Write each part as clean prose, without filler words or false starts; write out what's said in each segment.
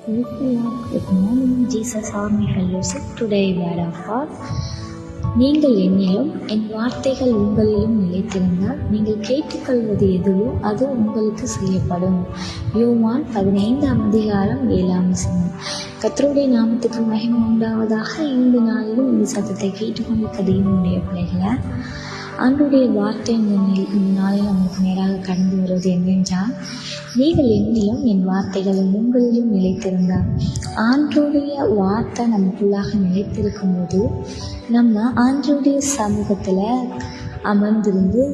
Good morning, Jesus Army Fellowship. Today, word of God. நீங்கள் என்னிலும் என் வார்த்தைகள் உங்களிலும் நிலைத்திருந்தால் நீங்கள் கேட்டுக்கொள்வது எதுவோ அது உங்களுக்கு செய்யப்படும். யோவான் 15:7. கர்த்தருடைய நாமத்துக்கு மகிமை உண்டாவதாக. இந்த நாளிலும் இந்த சத்தத்தை கேட்டுக்கொண்டு தேவனுடைய பிள்ளைகளை ஆண்டவருடைய வார்த்தை இந்த நாளில் நமக்கு நேராக கடந்து வருவது என்னென்றால், நீங்கள் என்னிலும் என் வார்த்தைகள் உங்களிலும் நிலைத்திருந்தால். ஆண்டவருடைய வார்த்தை நமக்குள்ளாக நிலைத்திருக்கும் போது நம்ம ஆண்டவருடைய சமூகத்தில் அமர்ந்திருந்து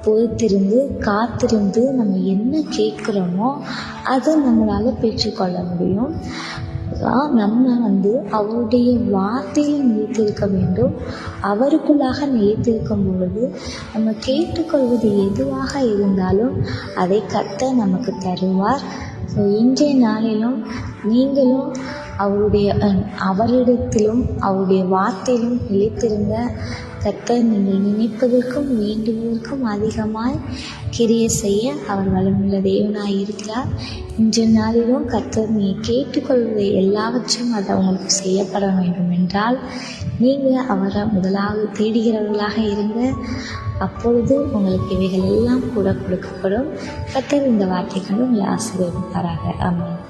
பொறுத்திருந்து காத்திருந்து நம்ம என்ன கேட்குறோமோ அதை நம்மளால் பெற்றுக்கொள்ள முடியும். நம்ம அவருடைய வார்த்தையில் நிலைத்திருக்க வேண்டும். அவருக்குள்ளாக நிலைத்திருக்கும் பொழுது நம்ம கேட்டுக்கொள்வது எதுவாக இருந்தாலும் அதை கர்த்தர் நமக்கு தருவார். ஸோ இன்றைய நாளிலும் நீங்களும் அவரிடத்திலும் அவருடைய வார்த்தையிலும் நிலைத்திருங்க. கர்த்தர் நீங்கள் நினைப்பதற்கும் வேண்டுவதற்கும் அதிகமாய் கிரியை செய்ய அவர் வல்லமையுள்ள தேவனாய் இருக்கிறார். இன்றைய நாளிலும் கர்த்தர் நீ கேட்டுக்கொள்வதை எல்லாவற்றையும் அது அவங்களுக்கு செய்யப்பட வேண்டும் என்றால் நீங்கள் அவரை முதலாவது தேடுகிறவர்களாக இருங்க. அப்பொழுது உங்களுக்கு இவைகள் எல்லாம் கூட கொடுக்கப்படும். கர்த்தர் இந்த வார்த்தை கண்டு உங்களை ஆசீர்வதிப்பாராக. ஆமென்.